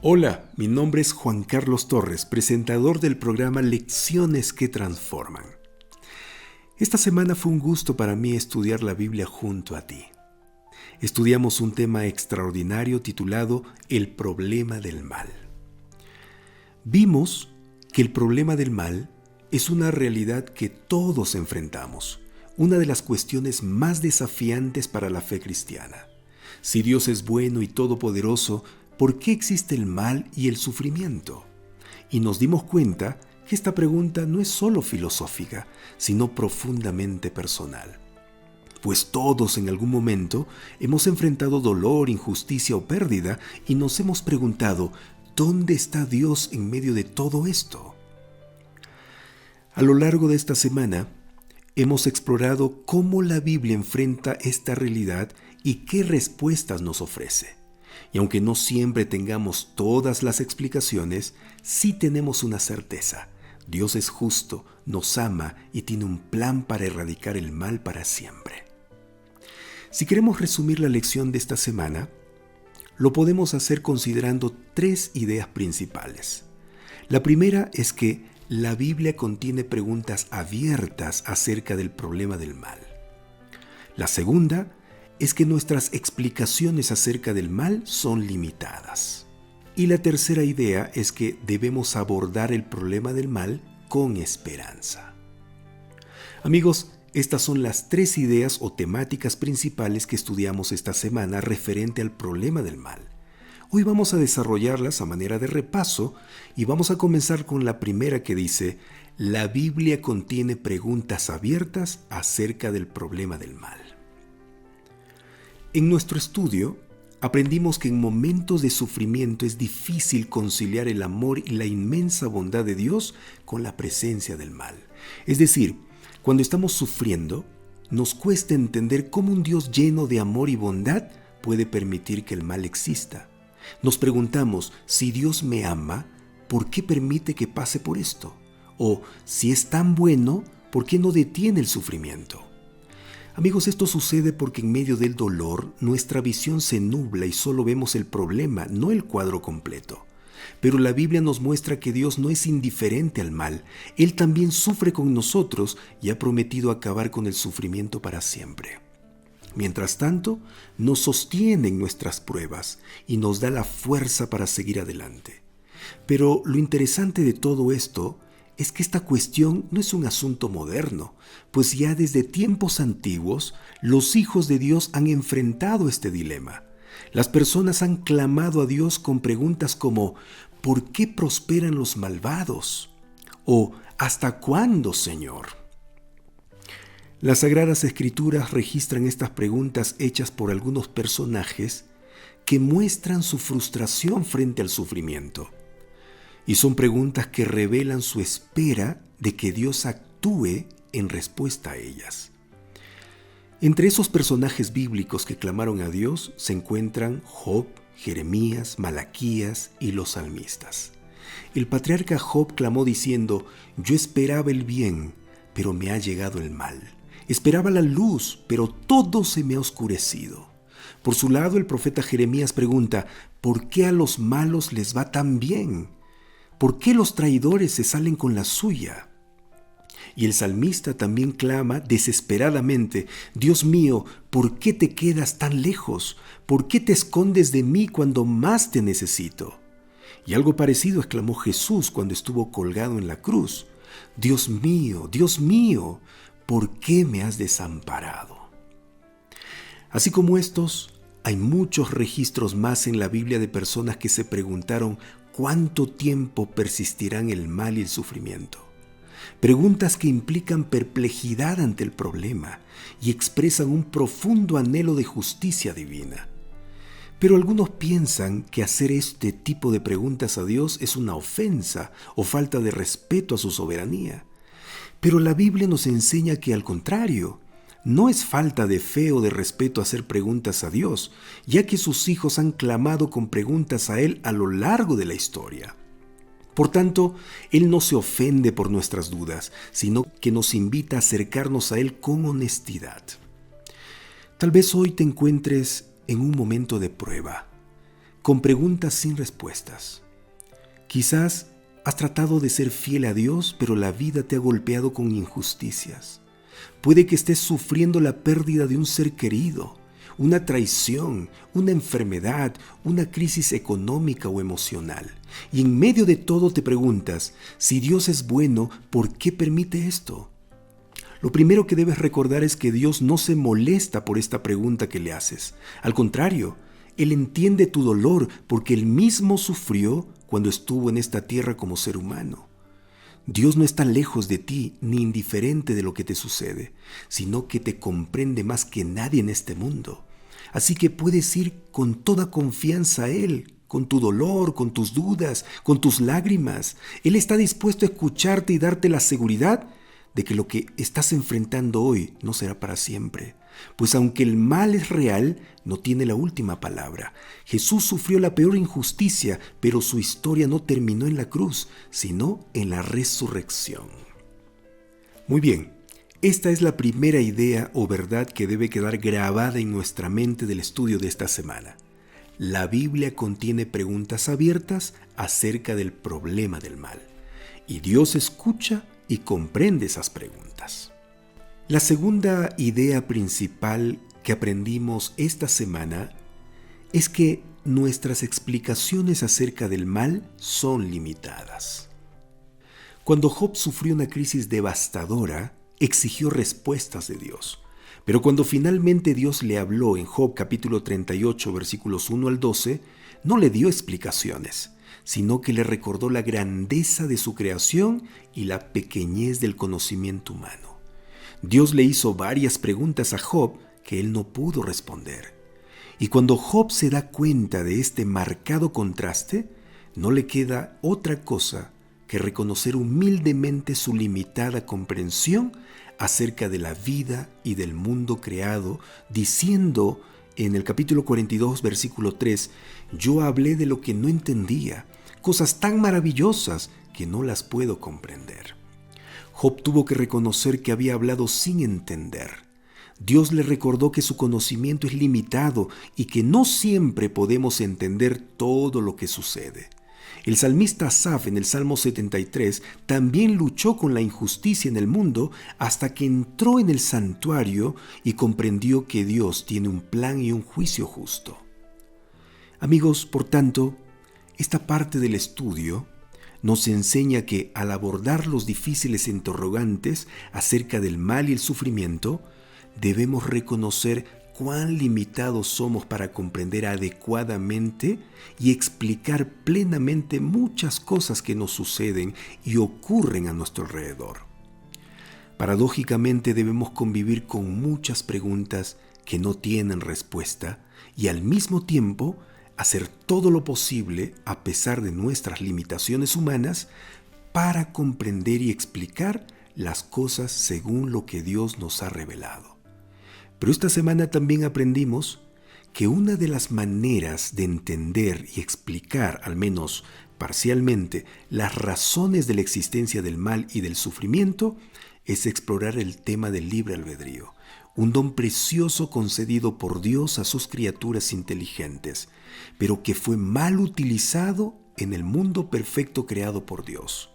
Hola, mi nombre es Juan Carlos Torres, presentador del programa Lecciones que Transforman. Esta semana fue un gusto para mí estudiar la Biblia junto a ti. Estudiamos un tema extraordinario titulado El problema del mal. Vimos que el problema del mal es una realidad que todos enfrentamos, una de las cuestiones más desafiantes para la fe cristiana. Si Dios es bueno y todopoderoso, ¿por qué existe el mal y el sufrimiento? Y nos dimos cuenta que esta pregunta no es solo filosófica, sino profundamente personal. Pues todos en algún momento hemos enfrentado dolor, injusticia o pérdida y nos hemos preguntado, ¿dónde está Dios en medio de todo esto? A lo largo de esta semana, hemos explorado cómo la Biblia enfrenta esta realidad y qué respuestas nos ofrece. Y aunque no siempre tengamos todas las explicaciones, sí tenemos una certeza. Dios es justo, nos ama y tiene un plan para erradicar el mal para siempre. Si queremos resumir la lección de esta semana, lo podemos hacer considerando 3 ideas principales. La primera es que la Biblia contiene preguntas abiertas acerca del problema del mal. La segunda es que nuestras explicaciones acerca del mal son limitadas. Y la tercera idea es que debemos abordar el problema del mal con esperanza. Amigos, estas son las 3 ideas o temáticas principales que estudiamos esta semana referente al problema del mal. Hoy vamos a desarrollarlas a manera de repaso y vamos a comenzar con la primera que dice: la Biblia contiene preguntas abiertas acerca del problema del mal. En nuestro estudio, aprendimos que en momentos de sufrimiento es difícil conciliar el amor y la inmensa bondad de Dios con la presencia del mal. Es decir, cuando estamos sufriendo, nos cuesta entender cómo un Dios lleno de amor y bondad puede permitir que el mal exista. Nos preguntamos, si Dios me ama, ¿por qué permite que pase por esto? O, si es tan bueno, ¿por qué no detiene el sufrimiento? Amigos, esto sucede porque en medio del dolor nuestra visión se nubla y solo vemos el problema, no el cuadro completo. Pero la Biblia nos muestra que Dios no es indiferente al mal. Él también sufre con nosotros y ha prometido acabar con el sufrimiento para siempre. Mientras tanto, nos sostiene en nuestras pruebas y nos da la fuerza para seguir adelante. Pero lo interesante de todo esto es que esta cuestión no es un asunto moderno, pues ya desde tiempos antiguos los hijos de Dios han enfrentado este dilema. Las personas han clamado a Dios con preguntas como ¿por qué prosperan los malvados? O ¿hasta cuándo, Señor? Las Sagradas Escrituras registran estas preguntas hechas por algunos personajes que muestran su frustración frente al sufrimiento. Y son preguntas que revelan su espera de que Dios actúe en respuesta a ellas. Entre esos personajes bíblicos que clamaron a Dios se encuentran Job, Jeremías, Malaquías y los salmistas. El patriarca Job clamó diciendo: yo esperaba el bien, pero me ha llegado el mal. Esperaba la luz, pero todo se me ha oscurecido. Por su lado, el profeta Jeremías pregunta: ¿por qué a los malos les va tan bien? ¿Por qué los traidores se salen con la suya? Y el salmista también clama desesperadamente: Dios mío, ¿por qué te quedas tan lejos? ¿Por qué te escondes de mí cuando más te necesito? Y algo parecido exclamó Jesús cuando estuvo colgado en la cruz: Dios mío, ¿por qué me has desamparado? Así como estos, hay muchos registros más en la Biblia de personas que se preguntaron ¿cuánto tiempo persistirán el mal y el sufrimiento? Preguntas que implican perplejidad ante el problema y expresan un profundo anhelo de justicia divina. Pero algunos piensan que hacer este tipo de preguntas a Dios es una ofensa o falta de respeto a su soberanía. Pero la Biblia nos enseña que al contrario, no es falta de fe o de respeto hacer preguntas a Dios, ya que sus hijos han clamado con preguntas a Él a lo largo de la historia. Por tanto, Él no se ofende por nuestras dudas, sino que nos invita a acercarnos a Él con honestidad. Tal vez hoy te encuentres en un momento de prueba. con preguntas sin respuestas. Quizás has tratado de ser fiel a Dios, pero la vida te ha golpeado con injusticias. Puede que estés sufriendo la pérdida de un ser querido, una traición, una enfermedad, una crisis económica o emocional. Y en medio de todo te preguntas, si Dios es bueno, ¿por qué permite esto? Lo primero que debes recordar es que Dios no se molesta por esta pregunta que le haces. Al contrario, Él entiende tu dolor porque Él mismo sufrió cuando estuvo en esta tierra como ser humano. Dios no está lejos de ti ni indiferente de lo que te sucede, sino que te comprende más que nadie en este mundo. Así que puedes ir con toda confianza a Él, con tu dolor, con tus dudas, con tus lágrimas. Él está dispuesto a escucharte y darte la seguridad de que lo que estás enfrentando hoy no será para siempre. Pues aunque el mal es real, no tiene la última palabra. Jesús sufrió la peor injusticia, pero su historia no terminó en la cruz, sino en la resurrección. Muy bien, esta es la primera idea o verdad que debe quedar grabada en nuestra mente del estudio de esta semana. La Biblia contiene preguntas abiertas acerca del problema del mal, y Dios escucha y comprende esas preguntas. La segunda idea principal que aprendimos esta semana es que nuestras explicaciones acerca del mal son limitadas. Cuando Job sufrió una crisis devastadora, exigió respuestas de Dios. Pero cuando finalmente Dios le habló en Job capítulo 38, versículos 1 al 12, no le dio explicaciones, sino que le recordó la grandeza de su creación y la pequeñez del conocimiento humano. Dios le hizo varias preguntas a Job que él no pudo responder. Y cuando Job se da cuenta de este marcado contraste, no le queda otra cosa que reconocer humildemente su limitada comprensión acerca de la vida y del mundo creado, diciendo en el capítulo 42, versículo 3, yo hablé de lo que no entendía, cosas tan maravillosas que no las puedo comprender. Job tuvo que reconocer que había hablado sin entender. Dios le recordó que su conocimiento es limitado y que no siempre podemos entender todo lo que sucede. El salmista Asaf en el Salmo 73 también luchó con la injusticia en el mundo hasta que entró en el santuario y comprendió que Dios tiene un plan y un juicio justo. Amigos, por tanto, esta parte del estudio nos enseña que al abordar los difíciles interrogantes acerca del mal y el sufrimiento, debemos reconocer cuán limitados somos para comprender adecuadamente y explicar plenamente muchas cosas que nos suceden y ocurren a nuestro alrededor. Paradójicamente debemos convivir con muchas preguntas que no tienen respuesta y al mismo tiempo hacer todo lo posible, a pesar de nuestras limitaciones humanas, para comprender y explicar las cosas según lo que Dios nos ha revelado. Pero esta semana también aprendimos que una de las maneras de entender y explicar, al menos parcialmente, las razones de la existencia del mal y del sufrimiento es explorar el tema del libre albedrío, un don precioso concedido por Dios a sus criaturas inteligentes, pero que fue mal utilizado en el mundo perfecto creado por Dios.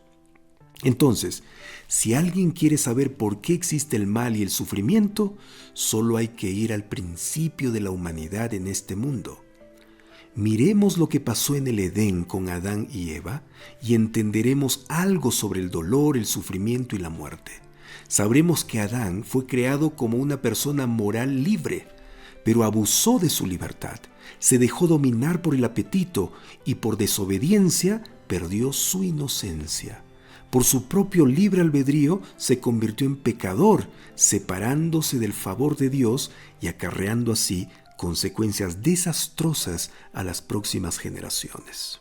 Entonces, si alguien quiere saber por qué existe el mal y el sufrimiento, solo hay que ir al principio de la humanidad en este mundo. Miremos lo que pasó en el Edén con Adán y Eva y entenderemos algo sobre el dolor, el sufrimiento y la muerte. Sabremos que Adán fue creado como una persona moral libre, pero abusó de su libertad, se dejó dominar por el apetito y por desobediencia perdió su inocencia. Por su propio libre albedrío se convirtió en pecador, separándose del favor de Dios y acarreando así consecuencias desastrosas a las próximas generaciones.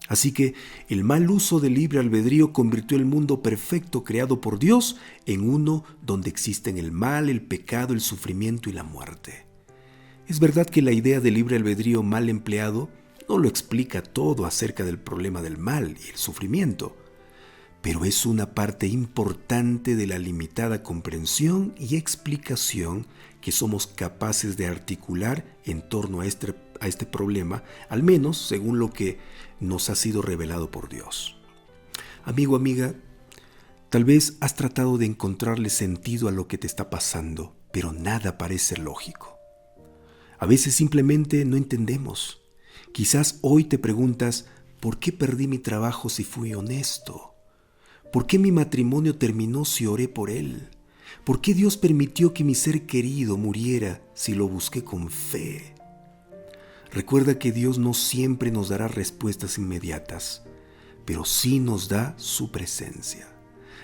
Así que el mal uso del libre albedrío convirtió el mundo perfecto creado por Dios en uno donde existen el mal, el pecado, el sufrimiento y la muerte. Es verdad que la idea del libre albedrío mal empleado no lo explica todo acerca del problema del mal y el sufrimiento, pero es una parte importante de la limitada comprensión y explicación que somos capaces de articular en torno a este problema, al menos según lo que nos ha sido revelado por Dios. Amigo, amiga, tal vez has tratado de encontrarle sentido a lo que te está pasando, pero nada parece lógico. A veces simplemente no entendemos. Quizás hoy te preguntas, ¿por qué perdí mi trabajo si fui honesto? ¿Por qué mi matrimonio terminó si oré por él? ¿Por qué Dios permitió que mi ser querido muriera si lo busqué con fe? Recuerda que Dios no siempre nos dará respuestas inmediatas, pero sí nos da su presencia.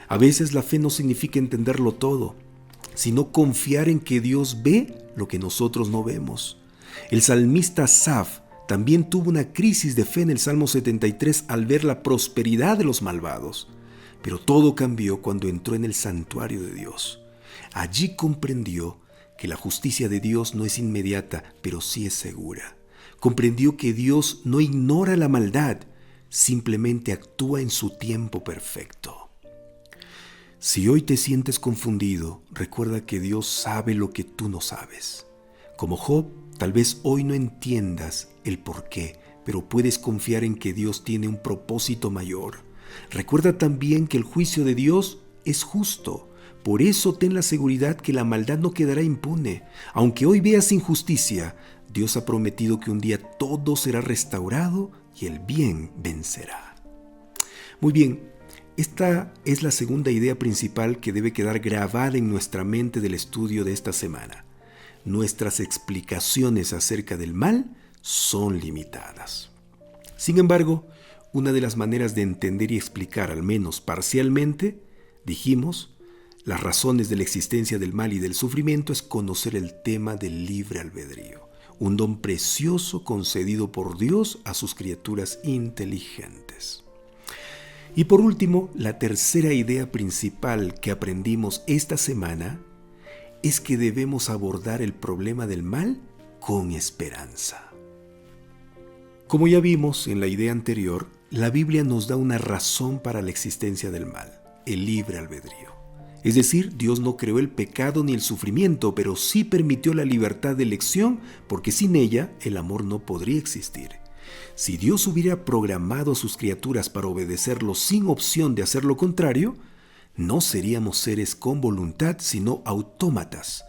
A veces la fe no significa entenderlo todo, sino confiar en que Dios ve lo que nosotros no vemos. El salmista Asaf también tuvo una crisis de fe en el Salmo 73 al ver la prosperidad de los malvados, pero todo cambió cuando entró en el santuario de Dios. Allí comprendió que la justicia de Dios no es inmediata, pero sí es segura. Comprendió que Dios no ignora la maldad, simplemente actúa en su tiempo perfecto. Si hoy te sientes confundido, recuerda que Dios sabe lo que tú no sabes. Como Job, tal vez hoy no entiendas el por qué, pero puedes confiar en que Dios tiene un propósito mayor. Recuerda también que el juicio de Dios es justo. Por eso ten la seguridad que la maldad no quedará impune. Aunque hoy veas injusticia, Dios ha prometido que un día todo será restaurado y el bien vencerá. Muy bien, esta es la segunda idea principal que debe quedar grabada en nuestra mente del estudio de esta semana. Nuestras explicaciones acerca del mal son limitadas. Sin embargo, una de las maneras de entender y explicar, al menos parcialmente, dijimos, las razones de la existencia del mal y del sufrimiento es conocer el tema del libre albedrío, un don precioso concedido por Dios a sus criaturas inteligentes. Y por último, la tercera idea principal que aprendimos esta semana es que debemos abordar el problema del mal con esperanza. Como ya vimos en la idea anterior, la Biblia nos da una razón para la existencia del mal, el libre albedrío. Es decir, Dios no creó el pecado ni el sufrimiento, pero sí permitió la libertad de elección, porque sin ella el amor no podría existir. Si Dios hubiera programado a sus criaturas para obedecerlo sin opción de hacer lo contrario, no seríamos seres con voluntad, sino autómatas.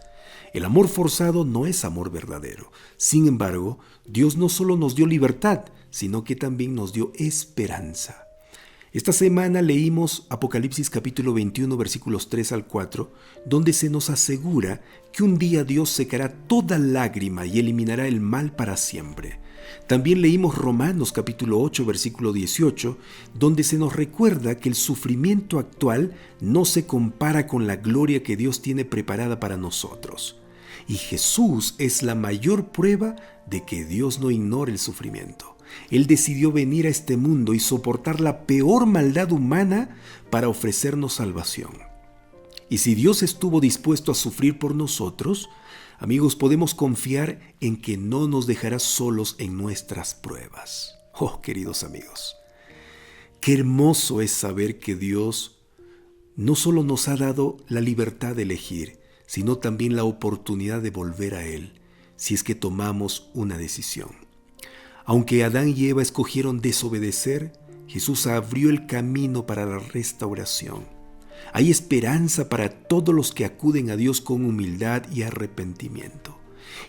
El amor forzado no es amor verdadero. Sin embargo, Dios no solo nos dio libertad, sino que también nos dio esperanza. Esta semana leímos Apocalipsis capítulo 21, versículos 3 al 4, donde se nos asegura que un día Dios secará toda lágrima y eliminará el mal para siempre. También leímos Romanos capítulo 8, versículo 18, donde se nos recuerda que el sufrimiento actual no se compara con la gloria que Dios tiene preparada para nosotros. Y Jesús es la mayor prueba de que Dios no ignora el sufrimiento. Él decidió venir a este mundo y soportar la peor maldad humana para ofrecernos salvación. Y si Dios estuvo dispuesto a sufrir por nosotros, amigos, podemos confiar en que no nos dejará solos en nuestras pruebas. Oh, queridos amigos, qué hermoso es saber que Dios no solo nos ha dado la libertad de elegir, sino también la oportunidad de volver a Él, si es que tomamos una decisión. Aunque Adán y Eva escogieron desobedecer, Jesús abrió el camino para la restauración. Hay esperanza para todos los que acuden a Dios con humildad y arrepentimiento.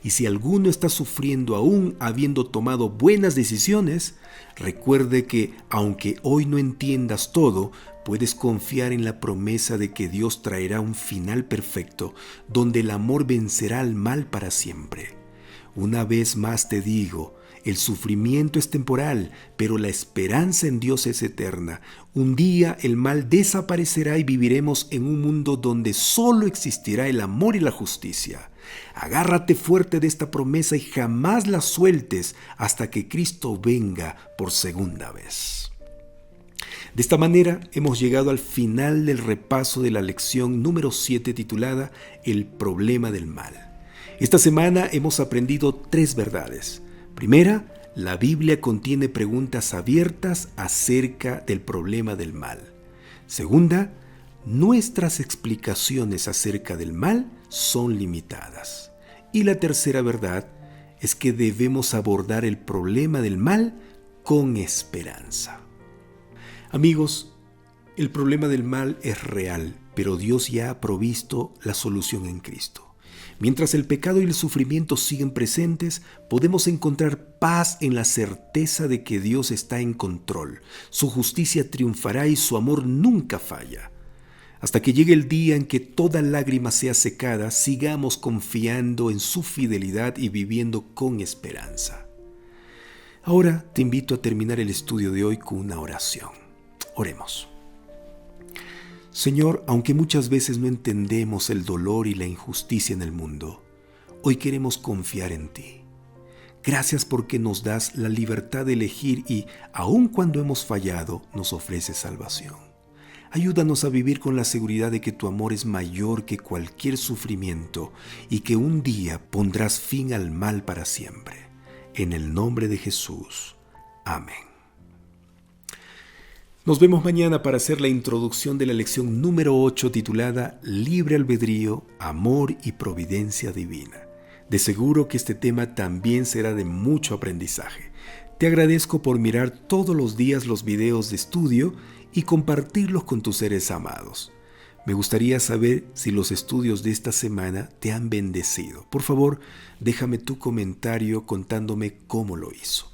Y si alguno está sufriendo aún habiendo tomado buenas decisiones, recuerde que, aunque hoy no entiendas todo, puedes confiar en la promesa de que Dios traerá un final perfecto, donde el amor vencerá al mal para siempre. Una vez más te digo, el sufrimiento es temporal, pero la esperanza en Dios es eterna. Un día el mal desaparecerá y viviremos en un mundo donde solo existirá el amor y la justicia. Agárrate fuerte de esta promesa y jamás la sueltes hasta que Cristo venga por segunda vez. De esta manera hemos llegado al final del repaso de la lección número 7 titulada El problema del mal. Esta semana hemos aprendido 3 verdades. Primera, la Biblia contiene preguntas abiertas acerca del problema del mal. Segunda, nuestras explicaciones acerca del mal son limitadas. Y la tercera verdad es que debemos abordar el problema del mal con esperanza. Amigos, el problema del mal es real, pero Dios ya ha provisto la solución en Cristo. Mientras el pecado y el sufrimiento siguen presentes, podemos encontrar paz en la certeza de que Dios está en control. Su justicia triunfará y su amor nunca falla. Hasta que llegue el día en que toda lágrima sea secada, sigamos confiando en su fidelidad y viviendo con esperanza. Ahora te invito a terminar el estudio de hoy con una oración. Oremos. Señor, aunque muchas veces no entendemos el dolor y la injusticia en el mundo, hoy queremos confiar en ti. Gracias porque nos das la libertad de elegir y, aun cuando hemos fallado, nos ofreces salvación. Ayúdanos a vivir con la seguridad de que tu amor es mayor que cualquier sufrimiento y que un día pondrás fin al mal para siempre. En el nombre de Jesús. Amén. Nos vemos mañana para hacer la introducción de la lección número 8 titulada Libre albedrío, amor y providencia divina. De seguro que este tema también será de mucho aprendizaje. Te agradezco por mirar todos los días los videos de estudio y compartirlos con tus seres amados. Me gustaría saber si los estudios de esta semana te han bendecido. Por favor, déjame tu comentario contándome cómo lo hizo.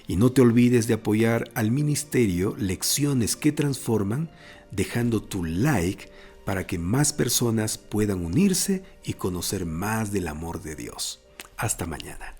Y no te olvides de apoyar al ministerio Lecciones que Transforman, dejando tu like para que más personas puedan unirse y conocer más del amor de Dios. Hasta mañana.